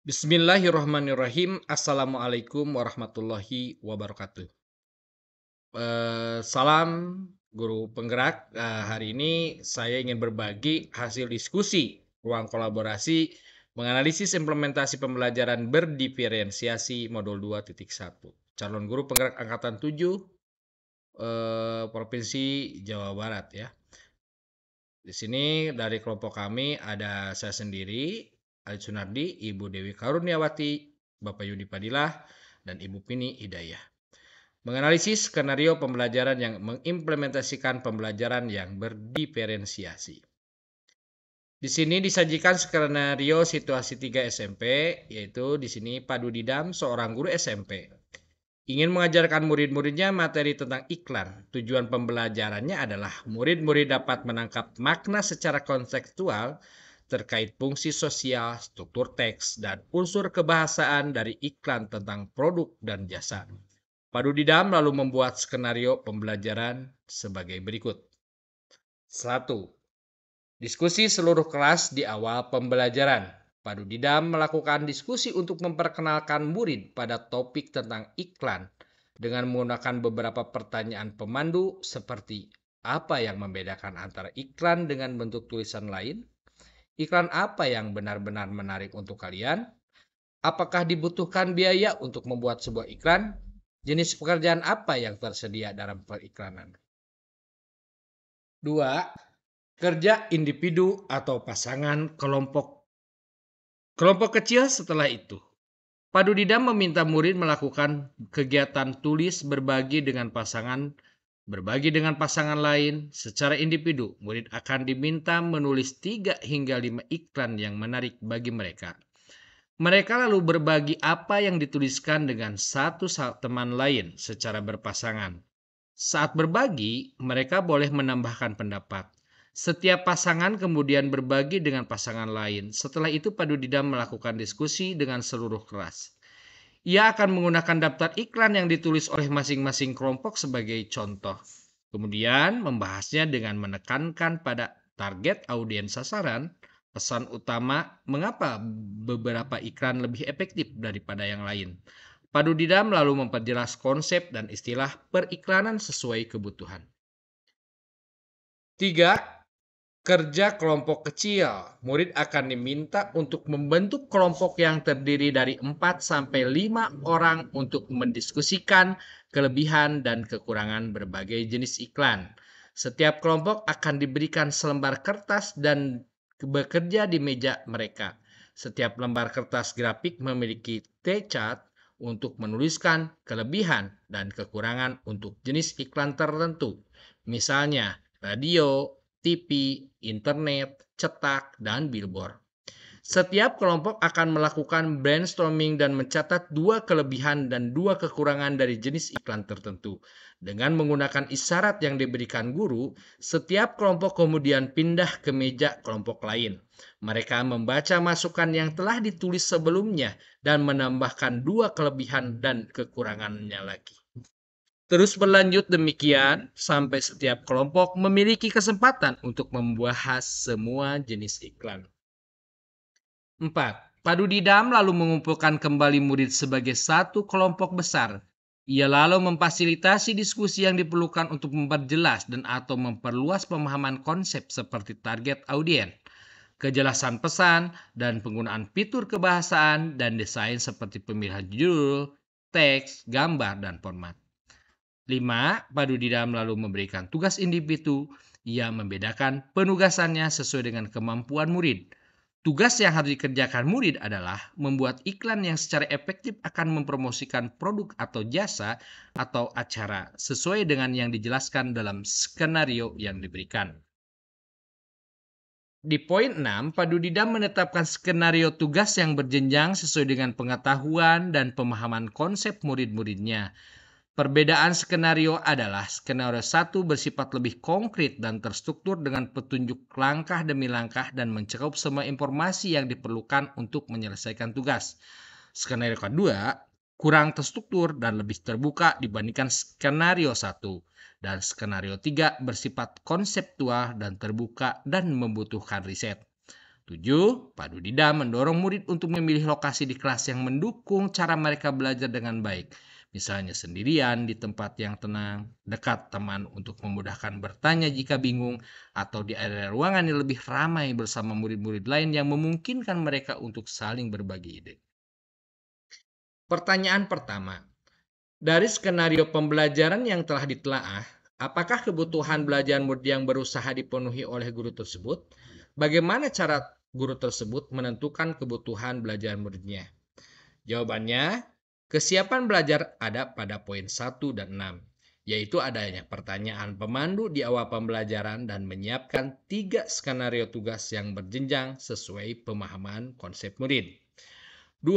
Bismillahirrahmanirrahim. Assalamualaikum warahmatullahi wabarakatuh. Salam guru penggerak. Hari ini saya ingin berbagi hasil diskusi ruang kolaborasi menganalisis implementasi pembelajaran berdiferensiasi modul 2.1. Calon guru penggerak angkatan 7 Provinsi Jawa Barat ya. Di sini dari kelompok kami ada saya sendiri, Ali Sunardi, Ibu Dewi Karuniawati, Bapak Yudi Padilah, dan Ibu Pini Hidayah. Menganalisis skenario pembelajaran yang mengimplementasikan pembelajaran yang berdiferensiasi. Di sini disajikan skenario situasi 3 SMP, yaitu di sini Padu Didam, seorang guru SMP. Ingin mengajarkan murid-muridnya materi tentang iklan. Tujuan pembelajarannya adalah murid-murid dapat menangkap makna secara kontekstual terkait fungsi sosial, struktur teks, dan unsur kebahasaan dari iklan tentang produk dan jasa. Padu Didam lalu membuat skenario pembelajaran sebagai berikut. 1. Diskusi seluruh kelas di awal pembelajaran. Padu Didam melakukan diskusi untuk memperkenalkan murid pada topik tentang iklan dengan menggunakan beberapa pertanyaan pemandu seperti apa yang membedakan antara iklan dengan bentuk tulisan lain? Iklan apa yang benar-benar menarik untuk kalian? Apakah dibutuhkan biaya untuk membuat sebuah iklan? Jenis pekerjaan apa yang tersedia dalam periklanan? 2. Kerja individu atau pasangan kelompok. Kelompok kecil setelah itu. Padu Didam meminta murid melakukan kegiatan tulis berbagi dengan pasangan lain. Secara individu, murid akan diminta menulis 3 hingga 5 iklan yang menarik bagi mereka. Mereka lalu berbagi apa yang dituliskan dengan satu teman lain secara berpasangan. Saat berbagi, mereka boleh menambahkan pendapat. Setiap pasangan kemudian berbagi dengan pasangan lain. Setelah itu Padu Didam melakukan diskusi dengan seluruh kelas. Ia akan menggunakan daftar iklan yang ditulis oleh masing-masing kelompok sebagai contoh. Kemudian membahasnya dengan menekankan pada target audiens sasaran, pesan utama mengapa beberapa iklan lebih efektif daripada yang lain. Padu Didam lalu memperjelas konsep dan istilah periklanan sesuai kebutuhan. 3. Kerja kelompok kecil. Murid akan diminta untuk membentuk kelompok yang terdiri dari 4-5 orang untuk mendiskusikan kelebihan dan kekurangan berbagai jenis iklan. Setiap kelompok akan diberikan selembar kertas dan bekerja di meja mereka. Setiap lembar kertas grafik memiliki T-chart untuk menuliskan kelebihan dan kekurangan untuk jenis iklan tertentu. Misalnya, radio, TV, internet, cetak, dan billboard. Setiap kelompok akan melakukan brainstorming dan mencatat 2 kelebihan dan 2 kekurangan dari jenis iklan tertentu. Dengan menggunakan isyarat yang diberikan guru, setiap kelompok kemudian pindah ke meja kelompok lain. Mereka membaca masukan yang telah ditulis sebelumnya dan menambahkan 2 kelebihan dan kekurangannya lagi. Terus berlanjut demikian sampai setiap kelompok memiliki kesempatan untuk membahas semua jenis iklan. 4. Padu Didam lalu mengumpulkan kembali murid sebagai satu kelompok besar. Ia lalu memfasilitasi diskusi yang diperlukan untuk memperjelas dan atau memperluas pemahaman konsep seperti target audiens, kejelasan pesan, dan penggunaan fitur kebahasaan dan desain seperti pemilihan judul, teks, gambar, dan format. 5. Padu Didam lalu memberikan tugas individu. Ia membedakan penugasannya sesuai dengan kemampuan murid. Tugas yang harus dikerjakan murid adalah membuat iklan yang secara efektif akan mempromosikan produk atau jasa atau acara sesuai dengan yang dijelaskan dalam skenario yang diberikan. Di poin 6, Padu Didam menetapkan skenario tugas yang berjenjang sesuai dengan pengetahuan dan pemahaman konsep murid-muridnya. Perbedaan skenario adalah skenario 1 bersifat lebih konkret dan terstruktur dengan petunjuk langkah demi langkah dan mencakup semua informasi yang diperlukan untuk menyelesaikan tugas. Skenario kedua kurang terstruktur dan lebih terbuka dibandingkan skenario 1. Dan skenario 3 bersifat konseptual dan terbuka dan membutuhkan riset. 7. Padu Dida mendorong murid untuk memilih lokasi di kelas yang mendukung cara mereka belajar dengan baik. Misalnya sendirian di tempat yang tenang, dekat teman untuk memudahkan bertanya jika bingung, atau di area ruangan yang lebih ramai bersama murid-murid lain yang memungkinkan mereka untuk saling berbagi ide. Pertanyaan pertama, dari skenario pembelajaran yang telah ditelaah, apakah kebutuhan belajar murid yang berusaha dipenuhi oleh guru tersebut? Bagaimana cara guru tersebut menentukan kebutuhan belajar muridnya? Jawabannya, kesiapan belajar ada pada poin 1 dan 6, yaitu adanya pertanyaan pemandu di awal pembelajaran dan menyiapkan 3 skenario tugas yang berjenjang sesuai pemahaman konsep murid. 2.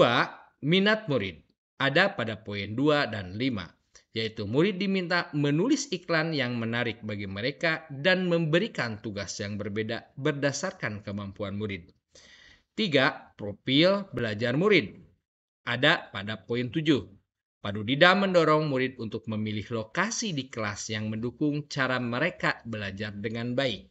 Minat murid ada pada poin 2 dan 5, yaitu murid diminta menulis iklan yang menarik bagi mereka dan memberikan tugas yang berbeda berdasarkan kemampuan murid. 3. Profil belajar murid ada pada poin 7. Padu Dida mendorong murid untuk memilih lokasi di kelas yang mendukung cara mereka belajar dengan baik.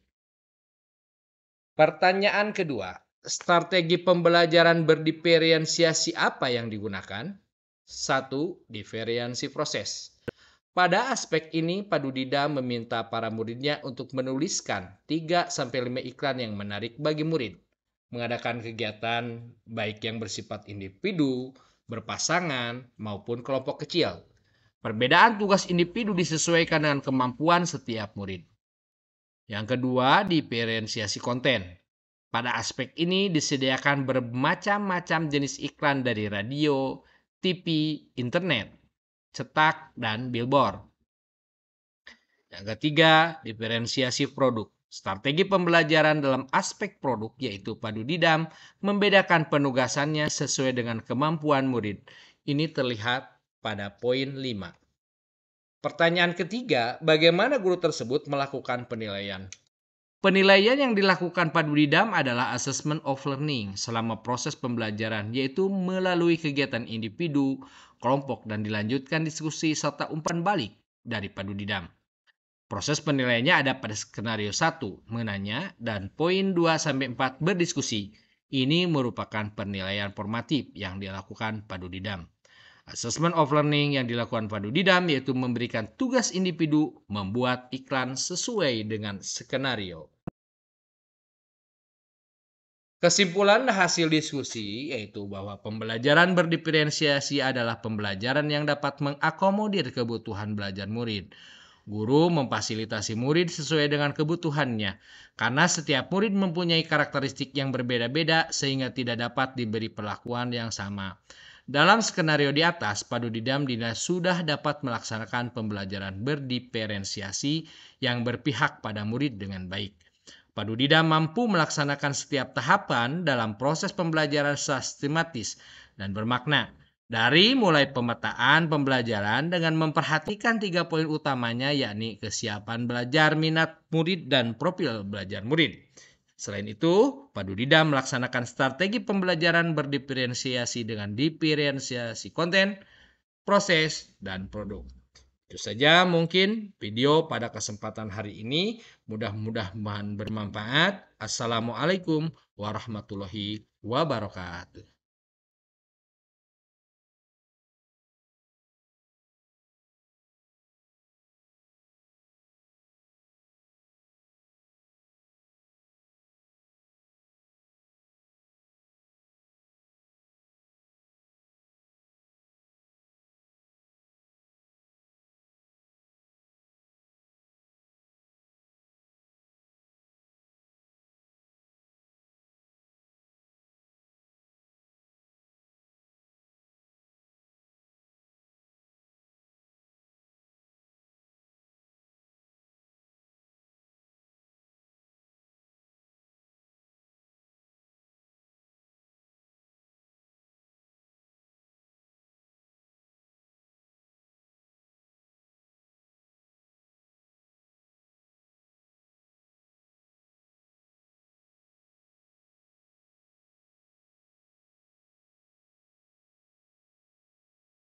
Pertanyaan kedua, strategi pembelajaran berdiferensiasi apa yang digunakan? 1. Diferensiasi proses. Pada aspek ini, Padu Dida meminta para muridnya untuk menuliskan 3-5 iklan yang menarik bagi murid, mengadakan kegiatan baik yang bersifat individu, berpasangan, maupun kelompok kecil. Perbedaan tugas individu disesuaikan dengan kemampuan setiap murid. Yang kedua, diferensiasi konten. Pada aspek ini disediakan bermacam-macam jenis iklan dari radio, TV, internet, cetak, dan billboard. Yang ketiga, diferensiasi produk. Strategi pembelajaran dalam aspek produk yaitu Padu Dida membedakan penugasannya sesuai dengan kemampuan murid. Ini terlihat pada poin 5. Pertanyaan ketiga, bagaimana guru tersebut melakukan penilaian? Penilaian yang dilakukan Padu Dida adalah assessment of learning selama proses pembelajaran, yaitu melalui kegiatan individu, kelompok, dan dilanjutkan diskusi serta umpan balik dari Padu Dida. Proses penilaiannya ada pada skenario 1, menanya, dan poin 2-4, berdiskusi. Ini merupakan penilaian formatif yang dilakukan Padu Dida. Assessment of learning yang dilakukan Padu Dida yaitu memberikan tugas individu membuat iklan sesuai dengan skenario. Kesimpulan hasil diskusi yaitu bahwa pembelajaran berdiferensiasi adalah pembelajaran yang dapat mengakomodir kebutuhan belajar murid. Guru memfasilitasi murid sesuai dengan kebutuhannya, karena setiap murid mempunyai karakteristik yang berbeda-beda sehingga tidak dapat diberi perlakuan yang sama. Dalam skenario di atas, Padu Dida sudah dapat melaksanakan pembelajaran berdiferensiasi yang berpihak pada murid dengan baik. Padu Dida mampu melaksanakan setiap tahapan dalam proses pembelajaran sistematis dan bermakna. Dari mulai pemetaan pembelajaran dengan memperhatikan 3 poin utamanya, yakni kesiapan belajar, minat murid, dan profil belajar murid. Selain itu, Padu Dida melaksanakan strategi pembelajaran berdiferensiasi dengan diferensiasi konten, proses, dan produk. Itu saja mungkin video pada kesempatan hari ini. Mudah-mudahan bermanfaat. Assalamualaikum warahmatullahi wabarakatuh.